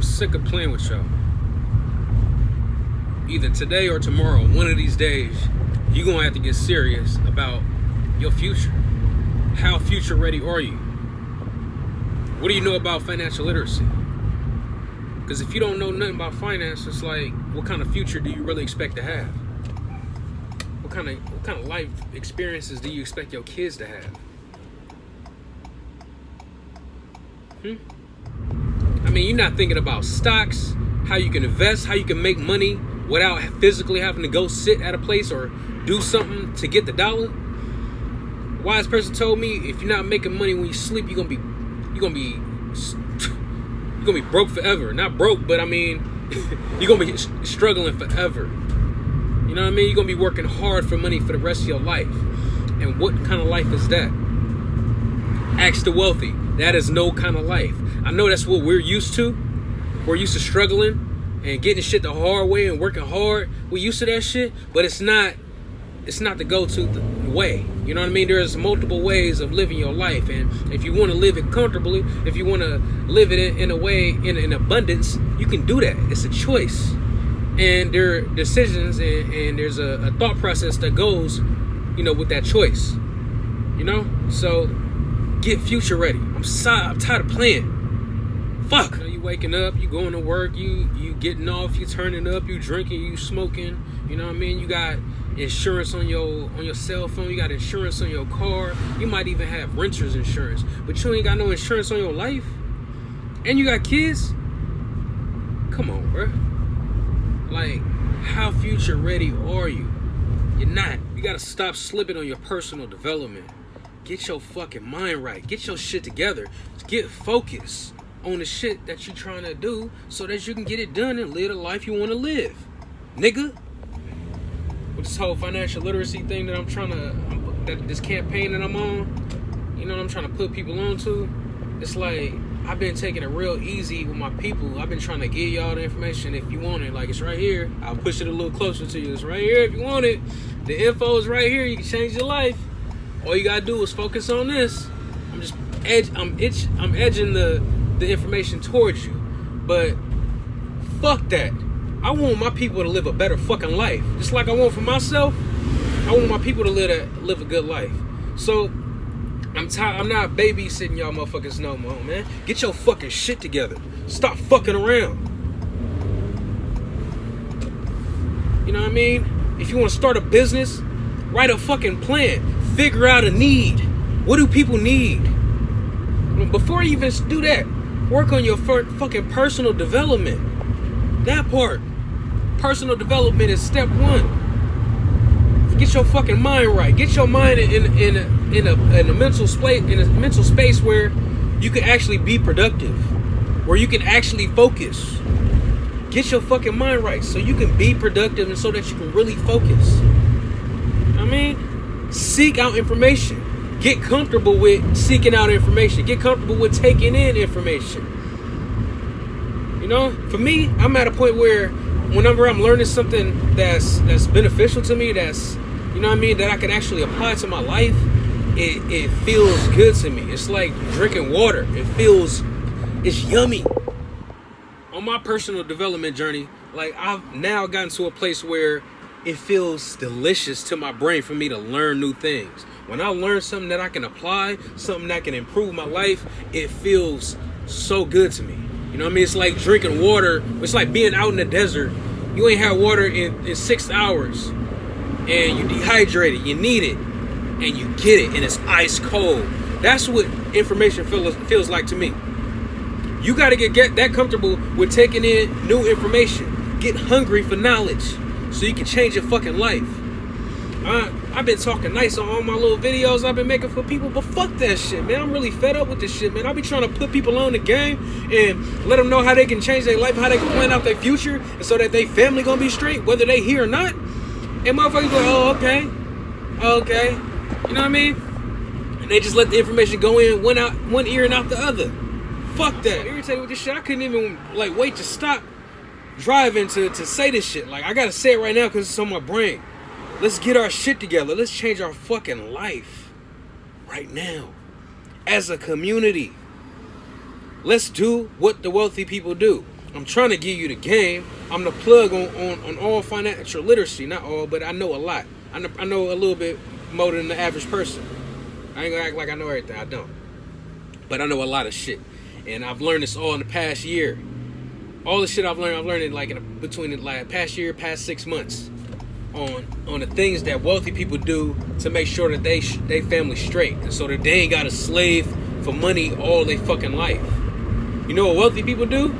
I'm sick of playing with y'all. Either today or tomorrow, one of these days, you're going to have to get serious about your future. How future ready are you? What do you know about financial literacy? Because if you don't know nothing about finance, it's like, what kind of future do you really expect to have? What kind of life experiences do you expect your kids to have? I mean, you're not thinking about stocks, how you can invest, how you can make money without physically having to go sit at a place or do something to get the dollar. A wise person told me, if you're not making money when you sleep, you're gonna be broke forever. Not broke, but I mean, you're gonna be struggling forever. You know what I mean? You're gonna be working hard for money for the rest of your life. And what kind of life is that? Ask the wealthy. That is no kind of life. I know that's what we're used to. We're used to struggling and getting shit the hard way and working hard. We're used to that shit, but it's not the go-to way. You know what I mean? There's multiple ways of living your life, and if you want to live it comfortably, if you want to live it in a way in abundance, you can do that. It's a choice, and there are decisions, and there's a thought process that goes, with that choice. So get future ready. I'm tired of playing. Fuck. You waking up, you going to work, you getting off, you turning up, you drinking, you smoking. You know what I mean? You got insurance on your cell phone, you got insurance on your car, you might even have renter's insurance, but you ain't got no insurance on your life, and you got kids. Come on, bro. Like, how future ready are you? You're not. You gotta stop slipping on your personal development. Get your fucking mind right. Get your shit together. Get focused on the shit that you're trying to do so that you can get it done and live the life you want to live, nigga. With this whole financial literacy thing that this campaign that I'm on, I'm trying to put people onto, it's like, I've been taking it real easy with my people. I've been trying to give y'all the information if you want it. Like, it's right here. I'll push it a little closer to you. It's right here if you want it. The info is right here. You can change your life. All you gotta do is focus on this. I'm edging the information towards you. But fuck that. I want my people to live a better fucking life. Just like I want for myself, I want my people to live a good life. So I'm not babysitting y'all motherfuckers no more, man. Get your fucking shit together. Stop fucking around. You know what I mean? If you want to start a business, write a fucking plan. Figure out a need. What do people need? Before you even do that, work on your fucking personal development. That part. Personal development is step one. Get your fucking mind right. Get your mind in a mental space where you can actually be productive, where you can actually focus. Get your fucking mind right so you can be productive and so that you can really focus. Seek out information. Get comfortable with seeking out information. Get comfortable with taking in information. For me, I'm at a point where whenever I'm learning something that's beneficial to me, that's, that I can actually apply to my life, it feels good to me. It's like drinking water. It's yummy. On my personal development journey, like, I've now gotten to a place where it feels delicious to my brain for me to learn new things. When I learn something that I can apply, something that can improve my life, it feels so good to me. It's like drinking water. It's like being out in the desert. You ain't had water in 6 hours, and you dehydrated. You need it, and you get it, and it's ice cold. That's what information feels like to me. You got to get that comfortable with taking in new information. Get hungry for knowledge so you can change your fucking life. I've been talking nice on all my little videos I've been making for people, but fuck that shit, man. I'm really fed up with this shit, man. I be trying to put people on the game and let them know how they can change their life, how they can plan out their future, and so that their family gonna be straight, whether they here or not. And motherfuckers go, oh, okay. You know what I mean? And they just let the information go in one ear and out the other. Fuck that. I'm irritated with this shit. I couldn't even wait to stop driving to say this shit. Like, I gotta say it right now because it's on my brain. Let's get our shit together. Let's change our fucking life right now as a community. Let's do what the wealthy people do. I'm trying to give you the game. I'm the plug on all financial literacy. Not all, but I know a lot. I know a little bit more than the average person. I ain't gonna act like I know everything. I don't. But I know a lot of shit. And I've learned this all in the past year. All the shit I've learned it like between the past year, past 6 months. On the things that wealthy people do to make sure that they family's straight. And so that they ain't got to slave for money all their fucking life. You know what wealthy people do?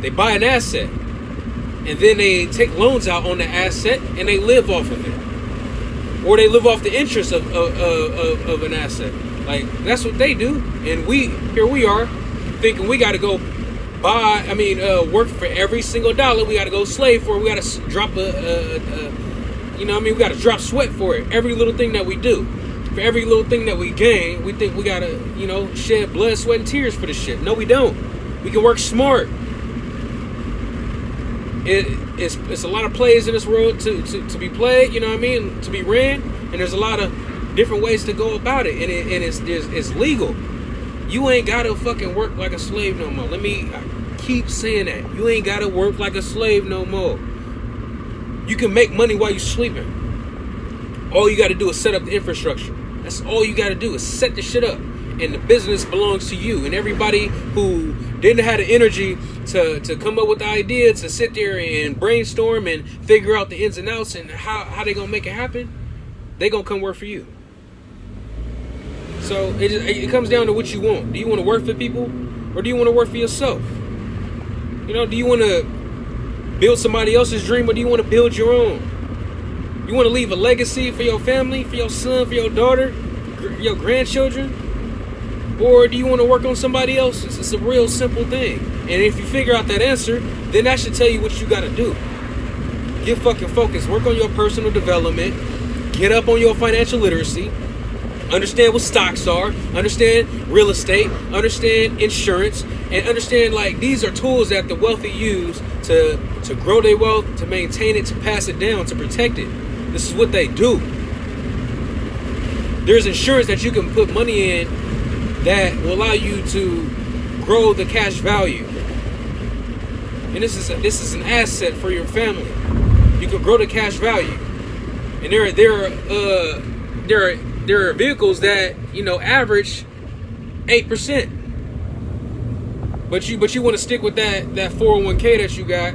They buy an asset. And then they take loans out on the asset and they live off of it. Or they live off the interest of an asset. Like, that's what they do. And here we are, thinking we got to go work for every single dollar. We got to go slave for it. We got to drop we got to drop sweat for it. Every little thing that we do. For every little thing that we gain, we think we got to, shed blood, sweat, and tears for this shit. No, we don't. We can work smart. It's a lot of plays in this world to be played, to be ran, and there's a lot of different ways to go about it, and it's legal. You ain't gotta fucking work like a slave no more. I keep saying that. You ain't gotta work like a slave no more. You can make money while you're sleeping. All you gotta do is set up the infrastructure. That's all you gotta do is set the shit up, and the business belongs to you. And everybody who didn't have the energy to come up with the idea, to sit there and brainstorm and figure out the ins and outs and how they gonna make it happen, they gonna come work for you. So it comes down to what you want. Do you want to work for people, or do you want to work for yourself? Do you want to build somebody else's dream, or do you want to build your own? You want to leave a legacy for your family, for your son, for your daughter, your grandchildren? Or do you want to work on somebody else's? It's a real simple thing. And if you figure out that answer, then that should tell you what you got to do. Get fucking focused. Work on your personal development. Get up on your financial literacy. Understand what stocks are. Understand real estate. Understand insurance. And understand, these are tools that the wealthy use to grow their wealth, to maintain it, to pass it down, to protect it. This is what they do. There's insurance that you can put money in that will allow you to grow the cash value. And this is an asset for your family. You can grow the cash value. And there are vehicles that average 8%. But you want to stick with that 401k that you got,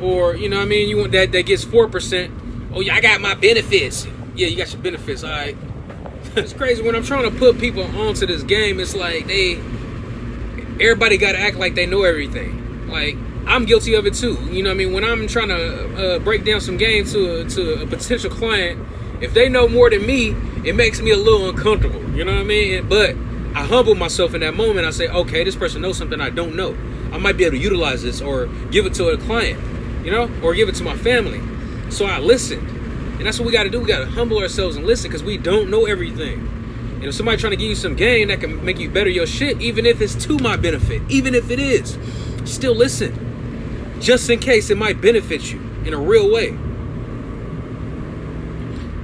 or you want that gets 4%. Oh yeah, I got my benefits. Yeah, you got your benefits. All right. It's crazy when I'm trying to put people onto this game. It's like everybody got to act like they know everything. Like, I'm guilty of it too. When I'm trying to break down some game to a potential client, if they know more than me, it makes me a little uncomfortable. But I humble myself in that moment. I say, okay, this person knows something I don't know. I might be able to utilize this or give it to a client, or give it to my family. So I listen. And that's what we got to do. We got to humble ourselves and listen, because we don't know everything. And if somebody trying to give you some game that can make you better your shit, even if it's to my benefit, even if it is, still listen. Just in case it might benefit you in a real way.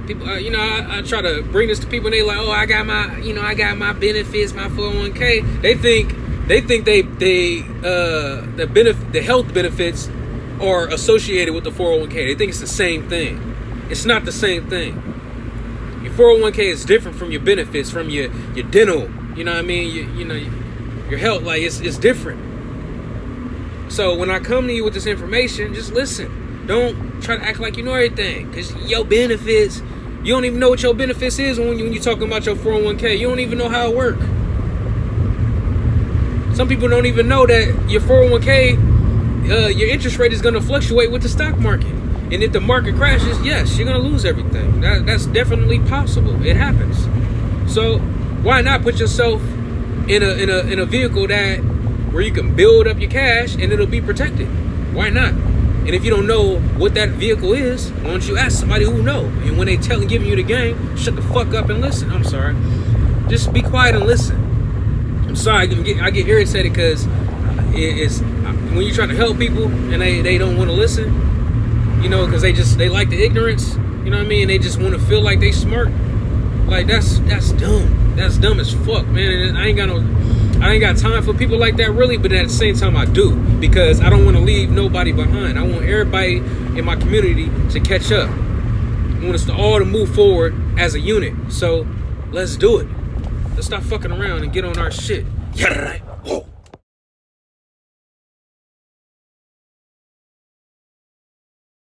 People, I try to bring this to people, and they like, oh, I got my benefits, my 401k. They think the health benefits are associated with the 401k. They think it's the same thing. It's not the same thing. Your 401k is different from your benefits, from your dental. Your health. It's different. So when I come to you with this information, just listen. Don't try to act like you know everything, because your benefits, you don't even know what your benefits is when you're talking about your 401k. You don't even know how it works. Some people don't even know that your 401k, your interest rate is going to fluctuate with the stock market. And if the market crashes, yes, you're going to lose everything. That's definitely possible. It happens. So why not put yourself in a vehicle where you can build up your cash and it'll be protected? Why not? And if you don't know what that vehicle is, why don't you ask somebody who know? And when they giving you the game, shut the fuck up and listen. I'm sorry. Just be quiet and listen. I'm sorry. I get irritated because it's when you're trying to help people and they don't want to listen. Because they like the ignorance, they just want to feel like they smart. Like, that's dumb. That's dumb as fuck, man. And I ain't got no I ain't got time for people like that really, but at the same time I do, because I don't want to leave nobody behind. I want everybody in my community to catch up. I want us to all to move forward as a unit. So let's do it. Let's stop fucking around and get on our shit. Yeah, right. Whoa.